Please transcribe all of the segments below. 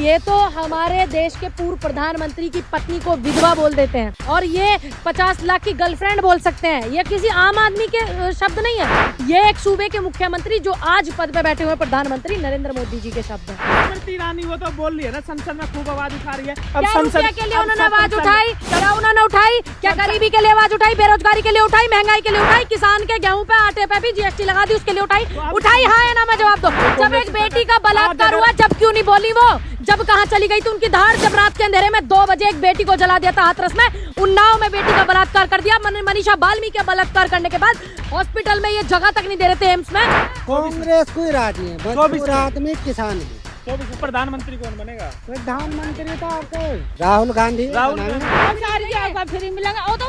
ये तो हमारे देश के पूर्व प्रधानमंत्री की पत्नी को विधवा बोल देते हैं और ये 50 लाख की गर्लफ्रेंड बोल सकते हैं। ये किसी आम आदमी के शब्द नहीं है, ये एक सूबे के मुख्यमंत्री जो आज पद पे बैठे हुए प्रधानमंत्री नरेंद्र मोदी जी के शब्द हैं। स्मृति ईरानी वो तो बोल रही है ना, संसद में खूब आवाज उठा रही है। अब क्या संसद रुपया के लिए उन्होंने आवाज उठाई? क्या उन्होंने उठाई? क्या गरीबी के लिए आवाज उठाई? बेरोजगारी के लिए उठाई? महंगाई के लिए उठाई? किसान के गेहूं पे आटे पे भी जीएसटी लगा दी, उसके लिए उठाई? उठाई हाँ या ना में जवाब दो। जब एक बेटी का बलात्कार हुआ जब क्यों नहीं बोली वो? जब कहाँ चली गई थी उनकी धाड़? जब रात के अंधेरे में 2 बजे एक बेटी को जला दिया था हाथरस में, उन्नाव में बेटी का बलात्कार कर दिया। मनीषा बाल्मीकि का बलात्कार करने के बाद हॉस्पिटल में ये जगह तक नहीं दे रहे थे एम्स में। कांग्रेस कोई राज नहीं है, मजदूर आदमी किसान है। तो प्रधानमंत्री कौन बनेगा? प्रधानमंत्री तो आपको राहुल गांधी फ्री मिलेगा। वो तो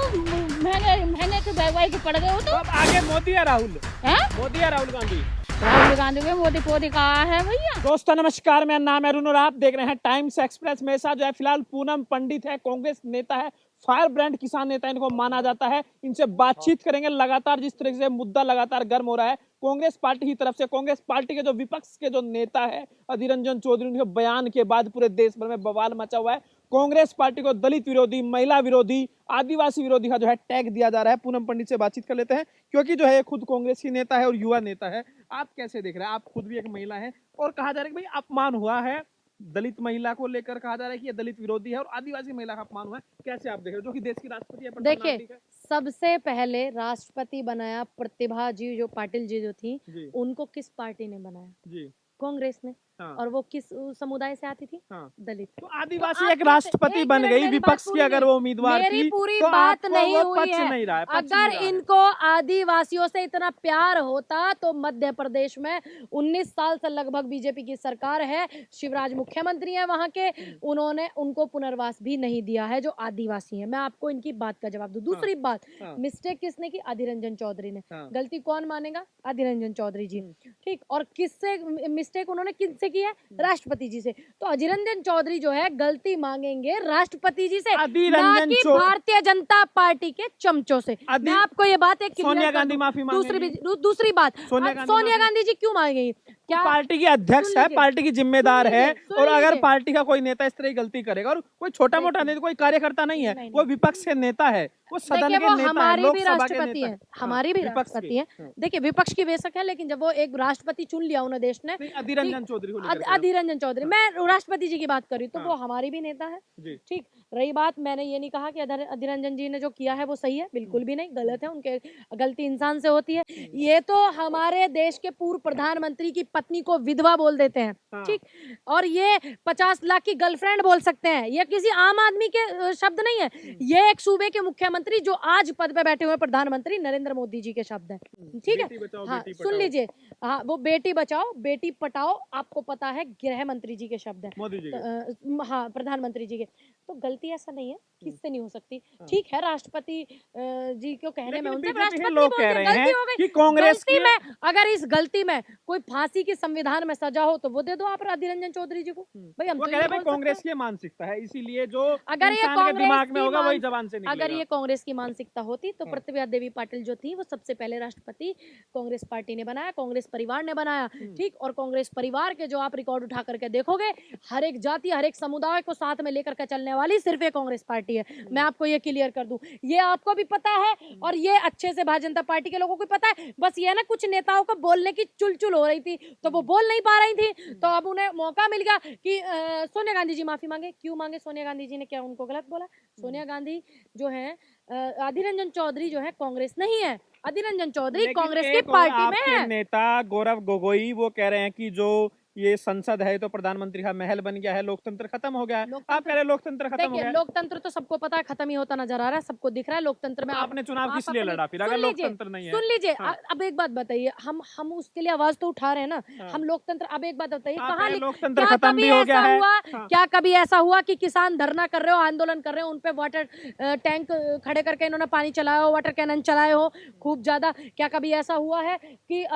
महंगे के बैगवाई के पड़ गए। वो तो अब आगे मोदी या राहुल? हैं? मोदी या राहुल गांधी? राहुल गांधी में मोदी पोदी कहा है भैया। दोस्तों नमस्कार, मेरा नाम है अरुण और आप देख रहे हैं टाइम्स एक्सप्रेस। मेरे साथ जो है फिलहाल पूनम पंडित है, कांग्रेस नेता है, फायर ब्रांड किसान नेता इनको माना जाता है। इनसे बातचीत करेंगे। लगातार जिस तरह से मुद्दा लगातार गर्म हो रहा है कांग्रेस पार्टी की तरफ से, कांग्रेस पार्टी के जो विपक्ष के जो नेता है अधीर रंजन चौधरी, उनके बयान के बाद पूरे देश भर में बवाल मचा हुआ है। कांग्रेस पार्टी को दलित विरोधी, महिला विरोधी, आदिवासी विरोधी का जो है टैग दिया जा रहा है। पूनम पंडित से बातचीत कर लेते हैं क्योंकि जो है खुद कांग्रेस की नेता है और युवा नेता है। आप कैसे देख रहे हैं? आप खुद भी एक महिला है और कहा जा रहा है कि भाई अपमान हुआ है, दलित महिला को लेकर कहा जा रहा है कि ये दलित विरोधी है और आदिवासी महिला का अपमान हुआ है। कैसे आप देख रहे हो जो कि देश की राष्ट्रपति है? देखिए, सबसे पहले राष्ट्रपति बनाया प्रतिभा जी जो पाटिल जी जो थी, उनको किस पार्टी ने बनाया? जी कांग्रेस ने। हाँ। और वो किस समुदाय से आती थी? हाँ। दलित। तो आदिवासी एक राष्ट्रपति बन गई, विपक्ष की अगर वो उम्मीदवार थी, मेरी पूरी तो बात आपको नहीं वो हुई पच है। नहीं रहा है, पच अगर नहीं रहा है। इनको आदिवासियों से इतना प्यार होता तो मध्य प्रदेश में 19 साल से लगभग बीजेपी की सरकार है, शिवराज मुख्यमंत्री है वहां के, उन्होंने उनको पुनर्वास भी नहीं दिया है जो आदिवासी है। मैं आपको इनकी बात का जवाब दूं। दूसरी बात, मिस्टेक किसने की? अधीर रंजन चौधरी ने। गलती कौन मानेगा? अधीर रंजन चौधरी जी। ठीक। और किससे मिस्टेक उन्होंने किससे की है? राष्ट्रपति जी से। तो अधीर रंजन चौधरी जो है गलती मांगेंगे राष्ट्रपति जी से, ना कि भारतीय जनता पार्टी के चमचों से। मैं आपको ये बात एक सोनिया गांधी माफी मांगेंगी। दूसरी बात, सोनिया गांधी जी क्यों मांगेंगी? क्या पार्टी की अध्यक्ष है, पार्टी की जिम्मेदार है, और अगर पार्टी का कोई नेता इस तरह की गलती करेगा, और कोई छोटा मोटा नेता, कोई कार्यकर्ता नहीं है, वो विपक्ष के नेता है, वो सदन के नेता है, हमारी भी राष्ट्रपति है, हमारी भी राष्ट्रपति है। देखिए, विपक्ष की बेशक है, लेकिन जब वो एक राष्ट्रपति चुन लिया उन्होंने देश ने, अधीर रंजन चौधरी को लेकर, अधीर रंजन चौधरी, मैं राष्ट्रपति जी की बात कर रही हूँ, तो वो हमारी भी नेता है। ठीक। रही बात, मैंने ये नहीं कहा कि अधीर रंजन जी ने जो किया है वो सही है, बिल्कुल भी नहीं, गलत है। उनके गलती इंसान से होती है। ये तो हमारे देश के पूर्व प्रधानमंत्री की पत्नी को विधवा बोल देते हैं। ठीक। और ये 50 लाख की गर्लफ्रेंड बोल सकते हैं। ये किसी आम आदमी के शब्द नहीं है, ये एक सूबे के मुख्यमंत्री जो आज पद पे बैठे हुए प्रधानमंत्री नरेंद्र मोदी जी के शब्द हैं। ठीक है। हाँ, सुन लीजिए। हाँ, वो बेटी बचाओ बेटी पटाओ, आपको पता है गृह मंत्री जी के शब्द हैं, मोदी जी के। हाँ, प्रधानमंत्री जी के। तो गलती ऐसा नहीं है, किससे नहीं हो सकती। ठीक है, राष्ट्रपति जी को कहने में उनसे लोग कह रहे हैं कि कांग्रेस में अगर इस गलती में कोई फांसी की संविधान में सजा हो तो वो दे दो आप अधीर रंजन चौधरी जी को। भाई हम वो कह रहे हैं कांग्रेस की मानसिकता है, इसीलिए जो अगर ये इंसान के दिमाग में होगा वही जबान से निकलेगा। अगर ये कांग्रेस की मानसिकता होती तो प्रतिभा देवी पाटिल जो थी वो सबसे पहले राष्ट्रपति कांग्रेस पार्टी ने बनाया, कांग्रेस परिवार ने बनाया। ठीक। और कांग्रेस परिवार के जो आप रिकॉर्ड उठा करके देखोगे, हर एक जाति, हर एक समुदाय को साथ में लेकर के चलने वाली सिर्फ एक कांग्रेस पार्टी है। मैं आपको ये क्लियर कर दूं, ये आपको भी पता है और ये अच्छे से भारतीय जनता पार्टी के लोगों को पता है। बस ये ना कुछ नेताओं को बोलने की चुलचुल हो रही थी तो वो बोल नहीं पा रही थी, तो अब उन्हें मौका मिल गया कि सोनिया गांधी जी माफी मांगे। क्यों मांगे? सोनिया गांधी जी ने क्या उनको गलत बोला? सोनिया गांधी जो है, अधीर रंजन चौधरी जो है कांग्रेस नहीं है, अधीर रंजन चौधरी कांग्रेस की पार्टी में है। नेता गौरव गोगोई वो कह रहे हैं कि जो ये संसद है तो प्रधानमंत्री का महल बन गया है, लोकतंत्र खत्म हो गया है। आप कह रहे हैं लोकतंत्र खत्म हो गया है? लोकतंत्र तो सबको पता है खत्म ही होता नजर आ रहा है, सबको दिख रहा है। लोकतंत्र में आपने चुनाव किस लिए लड़ा फिर, अगर लोकतंत्र नहीं है? सुन लीजिए। अब एक बात बताइए, हम उसके लिए आवाज तो उठा रहे हैं ना, हम लोकतंत्र। अब एक बात बताइए, कहाँ लोकतंत्र खत्म भी हो गया है? क्या कभी ऐसा हुआ कि किसान धरना कर रहे हो, आंदोलन कर रहे हो, उनपे वाटर टैंक खड़े करके इन्होंने पानी चलाया हो, वाटर कैनन चलाए हो खूब ज्यादा? क्या कभी ऐसा हुआ है कि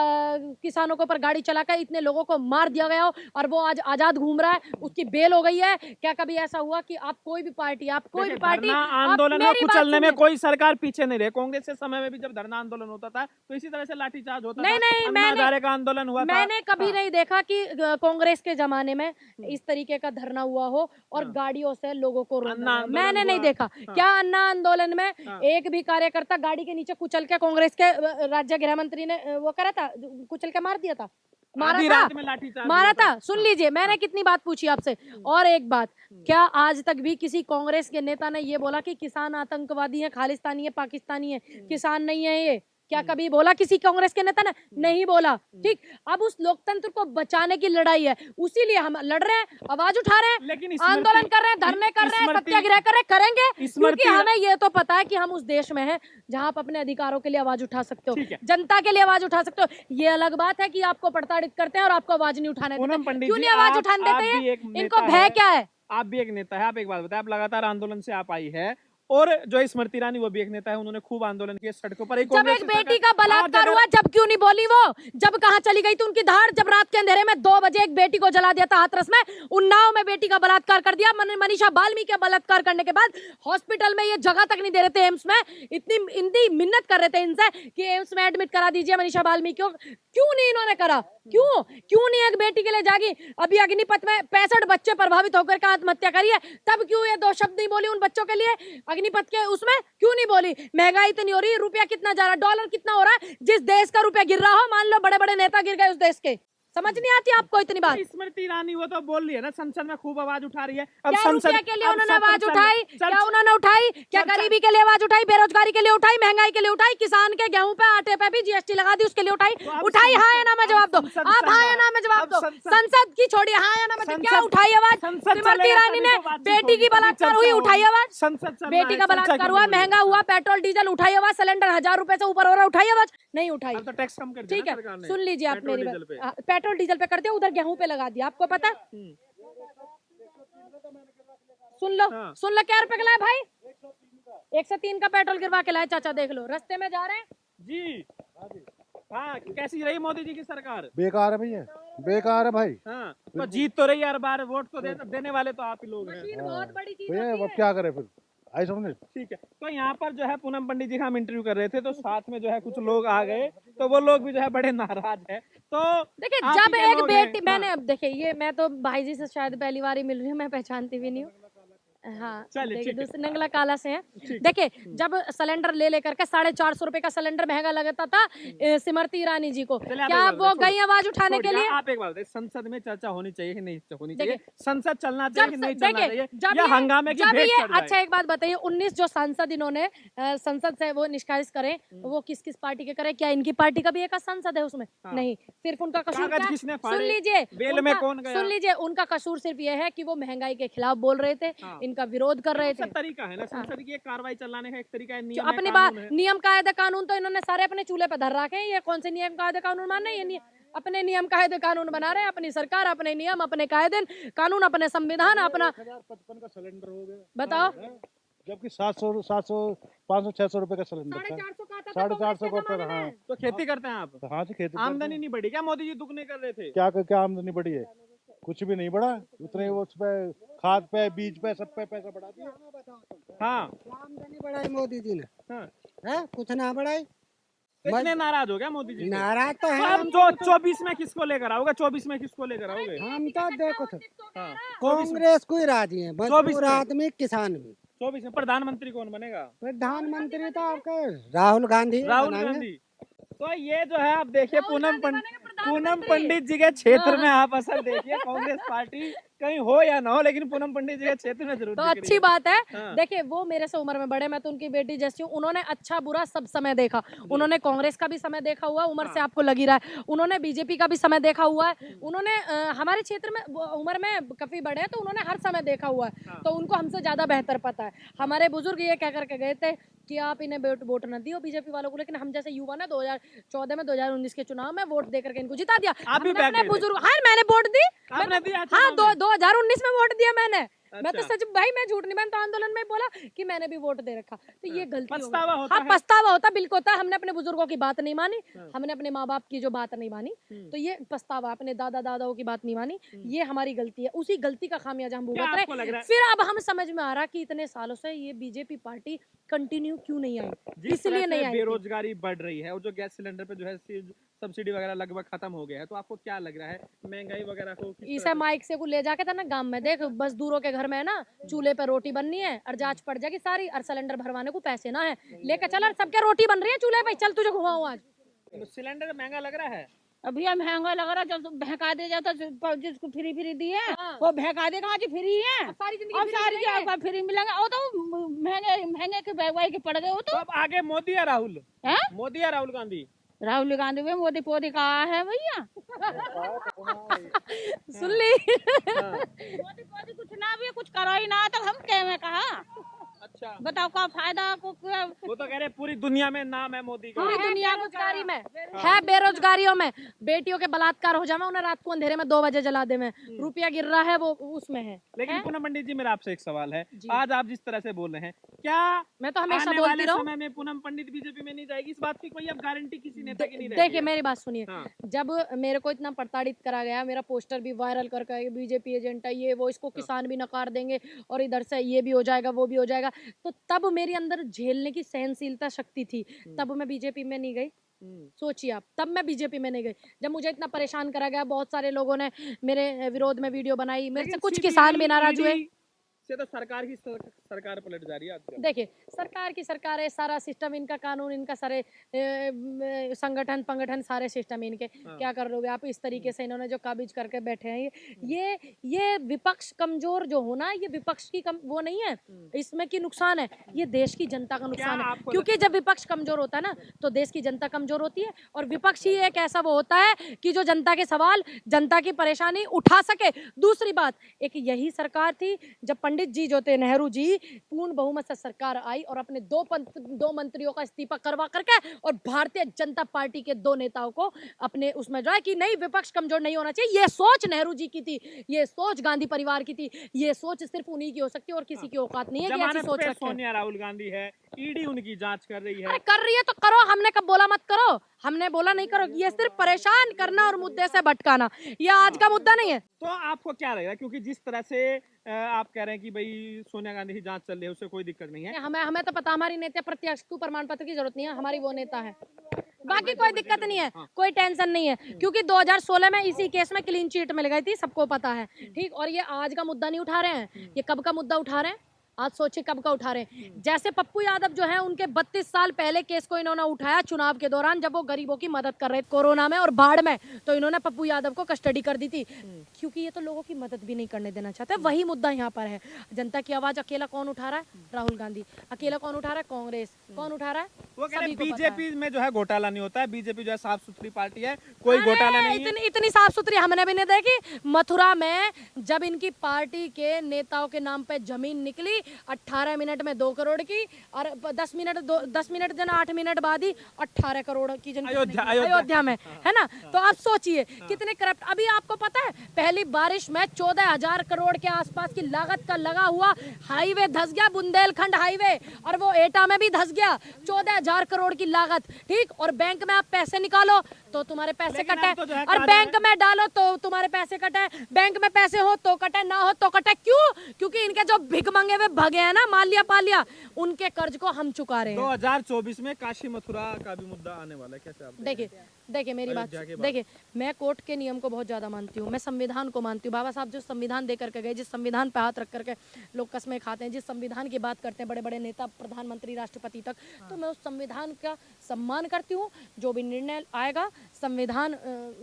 किसानों के ऊपर गाड़ी चलाकर इतने लोगों को मार दिया दिया गया हो और वो आज आजाद घूम रहा है, उसकी बेल हो गई है। क्या कभी ऐसा हुआ कि आप कोई भी पार्टी आंदोलन में कुचलने में कोई सरकार पीछे नहीं रहे। कांग्रेस के समय में भी जब धरना आंदोलन होता था तो इसी तरह से लाठीचार्ज होता था। नहीं, अन्ना हजारे का आंदोलन हुआ था। मैंने कभी नहीं देखा कि कांग्रेस के जमाने में इस तरीके का धरना हुआ हो और गाड़ियों से लोगों को रोना, मैंने नहीं देखा। क्या अन्ना आंदोलन में एक भी कार्यकर्ता गाड़ी के नीचे कुचल के कांग्रेस के राज्य गृह मंत्री ने वो करा था, कुचल के मार दिया था, मारा था। सुन लीजिए, मैंने कितनी बात पूछी आपसे। और एक बात, क्या आज तक भी किसी कांग्रेस के नेता ने ये बोला कि किसान आतंकवादी है, खालिस्तानी है, पाकिस्तानी है, किसान नहीं है ये? क्या कभी बोला किसी कांग्रेस के नेता ने? नहीं बोला। ठीक, अब उस लोकतंत्र को बचाने की लड़ाई है, उसीलिए हम लड़ रहे हैं, आवाज उठा रहे हैं, लेकिन आंदोलन कर रहे हैं, धरने कर रहे हैं, सत्याग्रह कर रहे हैं, करेंगे, क्योंकि हमें ये तो पता है कि हम उस देश में हैं जहां आप अपने अधिकारों के लिए आवाज उठा सकते हो, जनता के लिए आवाज उठा सकते हो। ये अलग बात है कि आपको प्रताड़ित करते हैं और आपको आवाज नहीं उठाने देते। क्यों नहीं आवाज उठाने देते हैं? इनको भय क्या है? आप भी एक नेता है, आप एक बात बताएं, आप लगातार आंदोलन से आप आई है, और जो स्मृति ईरानी वो भी एक नेता है, उन्होंने खूब आंदोलन किए सड़कों पर। जब एक बेटी का बलात्कार हुआ, जब क्यों नहीं बोली वो? जब कहाँ चली गई थी उनकी धाड़? जब रात के अंधेरे में 2 बजे एक बेटी को जला दिया था हाथरस में, उन्नाव में बेटी का बलात्कार कर दिया। मनीषा बाल्मीकि का बलात्कार करने के बाद हॉस्पिटल में ये जगह तक नहीं दे रहे थे, एम्स में इतनी मिन्नत कर रहे थे इनसे कि एम्स में एडमिट करा दीजिए मनीषा बाल्मीकि को। क्यों नहीं इन्होंने करा? क्यों नहीं एक बेटी के लिए जागी? अभी अग्निपथ में 65 बच्चे प्रभावित होकर के आत्महत्या करी है, तब क्यों ये 2 शब्द नहीं बोली उन बच्चों के लिए? अग्निपथ के उसमें क्यों नहीं बोली? महंगाई इतनी हो रही है, रुपया कितना जा रहा है, डॉलर कितना हो रहा है, जिस देश का रुपया गिर रहा हो, मान लो बड़े बड़े नेता गिर गए उस देश के, समझ नहीं आती आपको इतनी बात? स्मृति ईरानी वो तो बोल रही है ना, संसद में खूब आवाज उठा रही है। अब संसद के लिए उन्होंने आवाज उठाई? क्या उन्होंने उठाई? क्या गरीबी के लिए आवाज उठाई? बेरोजगारी के लिए उठाई? महंगाई के लिए उठाई? किसान के गेहूं पे, आटे पे भी जीएसटी लगा दी, उसके लिए उठाई? उठाई? हाँ या ना में जवाब दो। आप हाँ या ना में जवाब दो। संसद की छोड़िए, हाँ या ना में क्या उठाई आवाज? स्मृति ईरानी ने बेटी की बलात्कार हुई, उठाई आवाज? बेटी का बलात्कार हुआ, महंगा हुआ, पेट्रोल डीजल, उठाई आवाज? सिलेंडर 1000 रुपए से ऊपर हो रहा, उठाई आवाज? नहीं उठाई। टैक्स कम कर दिया ठीक है, सुन लीजिए आप मेरी बात। पेट्रोल डीजल पे कर दिया, उधर गेहूं पे लगा दिया, आपको पता? सुन लो क्या रुपए लाए भाई? 103 का पेट्रोल गिरवा के लाए चाचा, देख लो रास्ते में जा रहे हैं जी। हाँ, कैसी रही मोदी जी की सरकार? बेकार है भैया, बेकार है भाई। हाँ, तो जीत तो रही हर बार, वोट तो देने वाले तो आप ही लोग हैं। मशीन बहुत बड़ी चीज भैया होती अब है। क्या करे फिर, आई समझे। ठीक है, तो यहाँ पर जो है पूनम पंडित जी का हम इंटरव्यू कर रहे थे, तो साथ में जो है कुछ लोग आ गए, तो वो लोग भी जो है बड़े नाराज है। तो देखिए, जब एक बेटी, मैंने अब देखिए, ये मैं तो भाई जी से शायद पहली बार ही मिल रही हूँ, मैं पहचानती भी नहीं हूँ। हाँ, देखिए दूसरे नंगला काला से हैं। देखिए, जब सिलेंडर ले लेकर के 450 रुपए का सिलेंडर महंगा लगता था स्मृति ईरानी जी को, क्या वो गई आवाज उठाने के लिए? आप एक बात बताइए, संसद में चर्चा होनी चाहिए कि नहीं होनी चाहिए? संसद चलना चाहिए कि नहीं चलना चाहिए? या हंगामे की भेंट चढ़ जाए? अच्छा एक बात बताइए, 19 जो सांसद इन्होंने संसद से वो निष्कासित करे, वो किस किस पार्टी के करे? क्या इनकी पार्टी का भी एक सांसद है उसमें? नहीं, सिर्फ उनका कसूर क्या? सुन लीजिए, उनका कसूर सिर्फ ये है कि वो महंगाई के खिलाफ बोल रहे थे, इनका विरोध कर रहे थे। तरीका है ना संसद की कार्रवाई चलाने का, एक तरीका है, नियम अपनी बात, नियम कायदे कानून तो इन्होंने सारे अपने चूल्हे पे धर रखे हैं। ये कौन से नियम कायदे कानून मान रहे हैं? ये अपने नियम कायदे कानून बना रहे हैं, अपनी सरकार, अपने नियम, अपने कायदे कानून, अपने संविधान, अपना। 55 का सिलेंडर हो गया, बताओ। जबकि 700 500 600 रुपए का सिलेंडर था, 450 को ऊपर। हाँ, तो खेती करते हैं आप? हाँ जी, खेती। आमदनी नहीं बढ़ी क्या? मोदी जी दुख नहीं कर रहे थे क्या आमदनी बढ़ी है? कुछ भी नहीं बढ़ा, उतने उस पे खाद पे, बीज पे, सब पे पैसा बढ़ा दिया। हाँ, आमदनी बढ़ाई मोदी जी ने, हाँ। है कुछ ना बढ़ाई। इतने नाराज हो गया मोदी जी? नाराज तो है। अब 24 में किसको लेकर आओगे? 24 में किसको लेकर आओगे? हम तो देखो तो हाँ, कांग्रेस को ही राजी है, मजदूर आदमी, किसान भी। 24 में प्रधानमंत्री कौन बनेगा? प्रधानमंत्री तो आपका राहुल गांधी। तो ये जो है आप देखिए, पूनम पंडित जी के क्षेत्र में आप असर देखिए, कांग्रेस पार्टी कहीं हो या ना हो, लेकिन पूनम पंडित जी के क्षेत्र में जरूर तो अच्छी बात है। हाँ। देखिए, वो मेरे से उम्र में बड़े, मैं तो उनकी बेटी जैसी हूँ। उन्होंने अच्छा बुरा सब समय देखा, उन्होंने कांग्रेस का भी समय देखा हुआ, उम्र से आपको लगी रहा है, उन्होंने बीजेपी का भी समय देखा हुआ है, उन्होंने हमारे क्षेत्र में उम्र में काफी बड़े हैं, तो उन्होंने हर समय देखा हुआ है, तो उनको हमसे ज्यादा बेहतर पता है। हमारे बुजुर्ग ये कह करके गए थे कि आप इन्हें वोट न दियो बीजेपी वालों को, लेकिन हम जैसे युवा ना 2014 में 2019 के चुनाव में वोट देकर के इनको जिता दिया। अपने बुजुर्ग, हाँ मैंने वोट दी, हाँ 2019 में वोट दिया मैंने। मैं तो सच भाई, मैं झूठ नहीं, मैंने तो आंदोलन में बोला कि मैंने भी वोट दे रखा, तो ये गलती हो गई। पछतावा होता हाँ, है। पछतावा होता बिल्कुल होता। हमने अपने बुजुर्गों की बात नहीं मानी, हाँ। हमने अपने माँ बाप की जो बात नहीं मानी, तो ये पछतावा, अपने दादा दादाओं की बात नहीं मानी, ये हमारी गलती है। उसी गलती का खामियाजा हम क्या भुगत आपको लग रहे। रहा है? फिर अब हम समझ में आ रहा कि इतने सालों से ये बीजेपी पार्टी कंटिन्यू क्यों नहीं आई, जिस इसलिए तरह नहीं से आई थी। बेरोजगारी बढ़ रही है और जो गैस सिलेंडर पे जो है सब्सिडी वगैरह लगभग खत्म हो गया है, तो आपको क्या लग रहा है महंगाई वगैरह को किस इसे तरह से- माइक से को ले जाके था ना गांव में, देख मजदूरों के घर में है ना, चूल्हे पे रोटी बननी है और जांच पड़ जाएगी सारी, और सिलेंडर भरवाने को पैसे ना है, लेकर चल, और सबके रोटी बन रही है चूल्हे पे, चल तुझे घुमाऊं आज। सिलेंडर महंगा लग रहा है? अभी हम महंगा लग रहा, जब बहका दे जाता, जिसको फ्री फ्री दिए हाँ। वो बहका दे, कहाँ फ्री है, अब सारी जिंदगी अब फ्री सारी मिलेंगे। चीज फ्री मिलेंगे। वो तो महंगे महंगे के बैगवाई के पड़ गए वो तो अब आगे मोदी या राहुल? है। मोदी या राहुल गांधी? राहुल गांधी में मोदी पोदी कहा है भैया, सुन ली। मोदी पोदी कुछ ना भी कुछ करो ही ना, तो हम क्या में कहा, अच्छा, बताओ क्या फायदा को वो तो कह रहे पूरी दुनिया में नाम है मोदी का। पूरी दुनिया बेरोजगारी में है, बेरोजगारियों में, बेटियों के बलात्कार हो जावे, उन्हें रात को अंधेरे में 2 बजे जला दे में, रुपया गिर रहा है वो उसमें है। लेकिन पूनम पंडित जी, मेरा आपसे एक सवाल है, जी। आज आप जिस तरह से बोल रहे हैं, क्या मैं तो हमेशा आने बोलती वाले रहूं। समय में पूनम पंडित बीजेपी में नहीं जाएगी? इस बात की कोई अब गारंटी किसी नेता की नहीं रहेगी। देखिए मेरी बात सुनिए, हाँ। जब मेरे को इतना प्रताड़ित करा गया, मेरा पोस्टर भी वायरल करके बीजेपी एजेंट है ये वो, इसको किसान भी नकार देंगे और इधर से ये भी हो जाएगा वो भी हो जाएगा, तो तब मेरे अंदर झेलने की सहनशीलता शक्ति थी, तब मैं बीजेपी में नहीं गई। सोचिए आप, तब मैं बीजेपी में नहीं गई, जब मुझे इतना परेशान करा गया, बहुत सारे लोगों ने मेरे विरोध में वीडियो बनाई, मेरे से कुछ किसान भी नाराज हुए। से तो सरकार की सरकार पलट जा रही है आजकल। देखिए सरकार की सरकार है, सारा सिस्टम इनका, कानून इनका, सारे संगठन पंगठन सारे सिस्टम इनके, क्या कर लोगे आप? इस तरीके से इन्होंने जो काबिज करके बैठे हैं, ये विपक्ष कमजोर जो होना, ये विपक्ष की वो नहीं है, इसमें की नुकसान है, ये देश की जनता का नुकसान है, आपको क्योंकि जब विपक्ष कमजोर होता है ना, तो देश की जनता कमजोर होती है, और विपक्ष ही एक ऐसा वो होता है कि जो जनता के सवाल, जनता की परेशानी उठा सके। दूसरी बात, एक यही सरकार थी जब पंडित जी जो थे, नेहरू जी, पूर्ण बहुमत से सरकार आई और अपने दो मंत्रियों का इस्तीफा करवा करके और भारतीय जनता पार्टी के 2 नेताओं को अपने उसमें जो है कि नहीं, विपक्ष कमजोर नहीं होना चाहिए, ये सोच नेहरू जी की थी, ये सोच गांधी परिवार की थी, ये सोच सिर्फ उन्हीं की हो सकती है और किसी की औकात नहीं है कि ऐसी सोच रखें। सोनिया राहुल गांधी है, ईडी उनकी जांच कर रही है। अरे कर रही है तो करो, हमने कब बोला मत करो, हमने बोला नहीं करो, ये सिर्फ परेशान करना और मुद्दे से भटकाना, ये आज का मुद्दा नहीं है। तो आपको क्या लगेगा, क्योंकि जिस तरह से आप कह रहे हैं कि भाई सोनिया गांधी की जांच चल रही है, उससे कोई दिक्कत नहीं है। हमें तो पता, हमारी नेता प्रत्यक्ष को प्रमाण पत्र की जरूरत नहीं है, हमारी वो नेता है, बाकी कोई दिक्कत नहीं है, कोई टेंशन नहीं है, क्योंकि 2016 में इसी केस में क्लीन चिट मिल गई थी, सबको पता है, ठीक। और ये आज का मुद्दा नहीं उठा रहे हैं, ये कब का मुद्दा उठा रहे हैं, आज सोचिए कब का उठा रहे हैं। जैसे पप्पू यादव जो है, उनके 32 साल पहले केस को इन्होंने उठाया चुनाव के दौरान, जब वो गरीबों की मदद कर रहे थे कोरोना में और बाढ़ में, तो इन्होंने पप्पू यादव को कस्टडी कर दी थी, क्योंकि ये तो लोगों की मदद भी नहीं करने देना चाहते। वही मुद्दा यहाँ पर है, जनता की आवाज अकेला कौन उठा रहा है? राहुल गांधी। अकेला कौन उठा रहा है? कांग्रेस। कौन उठा रहा है? वो कह रहे सभी को पता बीजेपी में जो है घोटाला नहीं होता है, बीजेपी जो है साफ सुथरी पार्टी है, कोई घोटाला नहीं है। इतनी साफ सुथरी हमने भी नहीं देखी। मथुरा में जब इनकी पार्टी के नेताओं के नाम पे जमीन निकली 18 मिनट में 2 करोड़ की, और 10 मिनट जन 8 मिनट बाद ही 18 करोड़ की जन अयोध्या में, है ना। तो आप सोचिए कितने करप्ट। अभी आपको पता है, पहली बारिश में 14,000 करोड़ के आसपास की लागत का लगा हुआ हाईवे धस गया, बुंदेलखंड हाईवे, और वो एटा में भी धस गया, 14,000 करोड़ की लागत, ठीक। और बैंक में आप पैसे निकालो तो तुम्हारे पैसे कटे, और बैंक में डालो तो तुम्हारे पैसे कटे, बैंक में पैसे हो तो कटे, ना हो तो कटे। क्यों? क्योंकि इनके जो भिख मंगे हुए भगे हैं ना, मालिया पालिया, उनके कर्ज को हम चुका रहे हैं। 2024 में काशी मथुरा का भी मुद्दा आने वाला है, कैसे आप देखिए मेरी बात, देखिए मैं कोर्ट के नियम को बहुत ज्यादा मानती हूँ, मैं संविधान को मानती हूँ। बाबा साहब जो संविधान दे करके गए, जिस संविधान पे हाथ रख करके लोग कसमें खाते हैं, जिस संविधान की बात करते हैं बड़े बड़े नेता, प्रधानमंत्री, राष्ट्रपति तक, तो मैं उस संविधान का सम्मान करती हूँ। जो भी निर्णय आएगा, संविधान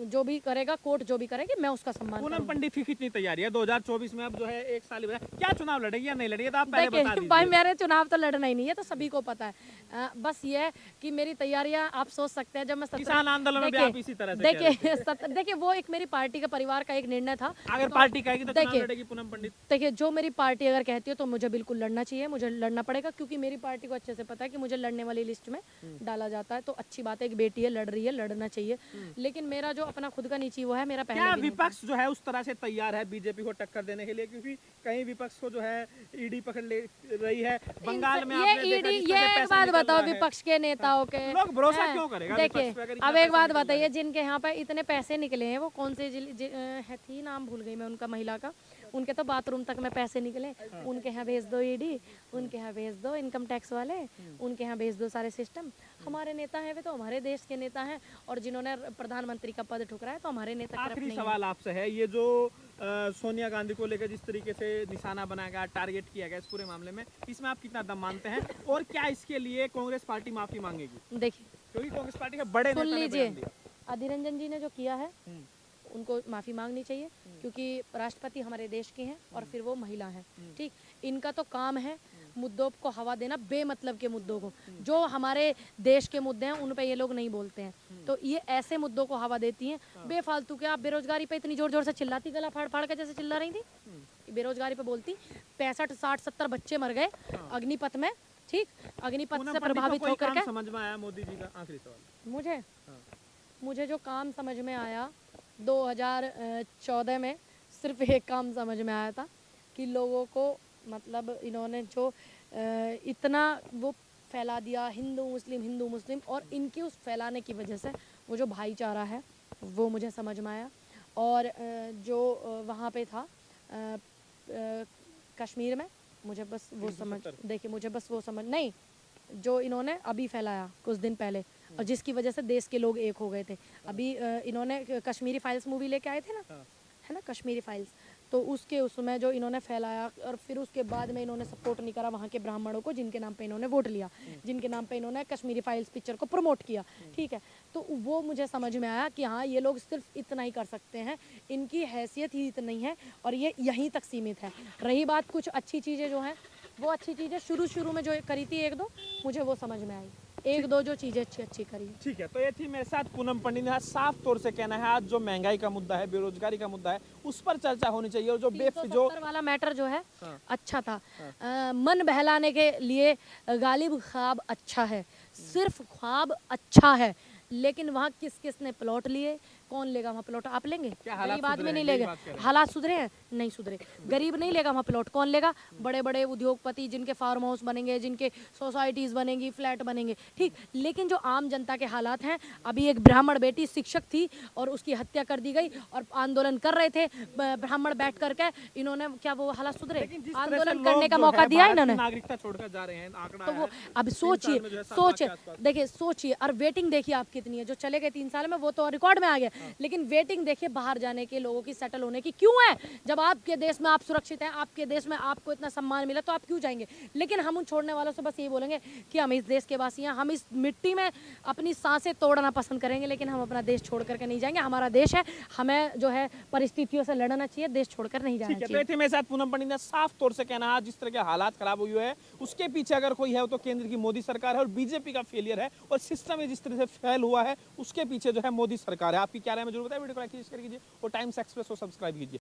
जो भी करेगा, कोर्ट जो भी करेगी, मैं उसका सम्मान पूनम पंडित की कितनी तैयारी है 2024 में? अब जो है 1 साल क्या चुनाव लड़ेगी या नहीं लड़ेगी, तो आप पहले बता दीजिए। भाई मेरे चुनाव तो लड़ना ही नहीं है, तो सभी को पता है। बस ये है कि मेरी तैयारियां आप सोच सकते हैं, जब मैं किसान आंदोलन में भी आप इसी तरह से देखिए वो एक मेरी पार्टी का परिवार का एक निर्णय था। अगर पार्टी कहेगी तो चुनाव लड़ेगी पूनम पंडित। देखिए जो मेरी पार्टी अगर कहती है तो मुझे बिल्कुल लड़ना चाहिए, मुझे लड़ना पड़ेगा, क्योंकि मेरी पार्टी को अच्छे से पता है कि मुझे लड़ने वाली लिस्ट में डाला जाता है। तो अच्छी बात है, एक बेटी है, लड़ रही है, लड़ना चाहिए। लेकिन मेरा जो अपना खुद का नीची वो है, मेरा पहले क्या भी नहीं था। विपक्ष जो है उस तरह से तैयार है बीजेपी को टक्कर देने के लिए? क्योंकि कहीं विपक्ष को जो है ईडी पकड़ ले रही है। बंगाल में आपने ये देखा ईडी, जिस तरह ये से एक पैसा बात निकल बताओ रहा है। विपक्ष के नेताओं के, लोग भरोसा हैं? क्यों करेगा देखिए विपक्ष पे अगर इतना अब एक पैसा बात निकल रहा बताइए, है? जिनके यहाँ पे इतने पैसे निकले हैं, वो कौन से है थी, नाम भूल गई मैं उनका, महिला का, उनके तो बाथरूम तक में पैसे निकले। उनके यहाँ भेज दो ईडी, उनके यहाँ भेज दो इनकम टैक्स वाले, उनके यहाँ भेज दो सारे सिस्टम। हमारे नेता हैं वे तो हमारे देश के नेता हैं, और जिन्होंने प्रधानमंत्री का पद ठुकरा है तो हमारे नेता करप्ट आखिरी नहीं है। सवाल आपसे है, ये जो सोनिया गांधी को लेकर जिस तरीके से निशाना बनाया गया, टारगेट किया गया इस पूरे मामले में, इसमें आप कितना दम मानते हैं और क्या इसके लिए कांग्रेस पार्टी माफी मांगेगी? देखिए क्योंकि कांग्रेस पार्टी के बड़े सुन नेता ने लीजिए, बयान दिया। अधीर रंजन जी ने जो किया है उनको माफ़ी मांगनी चाहिए, क्योंकि राष्ट्रपति हमारे देश के हैं और फिर वो महिला हैं। ठीक, इनका तो काम है मुद्दों को हवा देना, बेमतलब के मुद्दों को। जो हमारे देश के मुद्दे हैं उन पे ये लोग नहीं बोलते हैं, तो ये ऐसे मुद्दों को हवा देती हैं बेफालतू के। आप बेरोजगारी पे इतनी जोर जोर से चिल्लाती, गला फाड़ फाड़ के जैसे चिल्ला रही थी, बेरोजगारी पे बोलती। 65, 60, 70 बच्चे मर गए अग्निपथ में। ठीक, अग्निपथ पूनम से पंडित को प्रभावित कोई होकर काम के समझ में आया मोदी जी का? आखिरी सवाल। मुझे जो काम समझ में आया 2014 में, सिर्फ एक काम समझ में आया था कि लोगों को, मतलब इन्होंने जो इतना वो फैला दिया हिंदू मुस्लिम, और इनकी उस फैलाने की वजह से वो जो भाईचारा है वो मुझे समझ में आया। और जो वहाँ पे था कश्मीर में, मुझे बस वो समझ, देखिए मुझे बस वो समझ नहीं, जो इन्होंने अभी फैलाया कुछ दिन पहले, और जिसकी वजह से देश के लोग एक हो गए थे। अभी इन्होंने कश्मीरी फाइल्स मूवी लेके आए थे ना, है ना, कश्मीरी फाइल्स, तो उसमें जो इन्होंने फैलाया, और फिर उसके बाद में इन्होंने सपोर्ट नहीं करा वहाँ के ब्राह्मणों को, जिनके नाम पे इन्होंने वोट लिया, जिनके नाम पे इन्होंने कश्मीरी फाइल्स पिक्चर को प्रमोट किया। ठीक है, तो वो मुझे समझ में आया कि हाँ, ये लोग सिर्फ इतना ही कर सकते हैं, इनकी हैसियत ही इतनी है और ये यहीं तक सीमित है। रही बात कुछ अच्छी चीज़ें जो हैं, वो अच्छी चीज़ें शुरू में जो करी थी एक दो, मुझे वो समझ में आई, एक दो जो चीज़ें अच्छी करी। ठीक है, तो ये थी मेरे साथ पूनम पंडित ने। साफ तौर से कहना है आज जो महंगाई का मुद्दा है, बेरोजगारी का मुद्दा है, उस पर चर्चा होनी चाहिए। और जो 370 वाला मैटर जो है अच्छा था, मन बहलाने के लिए गालिब ख्वाब अच्छा है, सिर्फ ख्वाब अच्छा है, लेकिन वहाँ किस ने प्लॉट लिए, कौन लेगा वहाँ प्लॉट? आप लेंगे? गरीब आदमी नहीं लेगा। हालात सुधरे हैं? नहीं सुधरे। गरीब नहीं लेगा वहाँ प्लॉट, कौन लेगा? बड़े बड़े उद्योगपति, जिनके फार्म हाउस बनेंगे, जिनके सोसाइटीज बनेंगी, फ्लैट बनेंगे। ठीक, लेकिन जो आम जनता के हालात हैं, अभी एक ब्राह्मण बेटी शिक्षक थी और उसकी हत्या कर दी गई, और आंदोलन कर रहे थे ब्राह्मण बैठ करके, इन्होंने क्या वो हालात सुधरे? आंदोलन करने का मौका दिया इन्होंने, नागरिकता छोड़कर जा रहे हैं, आंकड़ा तो वो अब सोचिए, देखिए सोचिए, और वेटिंग देखिए आप कितनी है। जो चले गए 3 साल में वो तो रिकॉर्ड में आ गया, लेकिन वेटिंग देखिए बाहर जाने के लोगों की, सेटल होने की क्यों है? जब आपके देश में आप सुरक्षित हैं, आपके देश में आपको इतना सम्मान मिला, तो आप क्यों जाएंगे? लेकिन हम उन छोड़ने वालों से बस यही बोलेंगे कि हम इस देश के वासी हैं, हम इस मिट्टी में अपनी सांसें तोड़ना पसंद करेंगे, लेकिन हम अपना देश छोड़ करके नहीं जाएंगे। हमारा देश है, हमें जो है परिस्थितियों से लड़ना चाहिए, देश छोड़कर नहीं जाना चाहिए। तो मेरे साथ पूनम पंडित ने साफ तौर से कहना है जिस तरह के हालात खराब हुए हैं, उसके पीछे अगर कोई है तो केंद्र की मोदी सरकार है और बीजेपी का फेलियर है, और सिस्टम जिस तरह से फेल हुआ है उसके पीछे जो है मोदी सरकार है। आपकी क्या राय है जरूर बताएं, वीडियो को लाइक कीजिए और टाइम्स एक्सप्रेस को सब्सक्राइब कीजिए।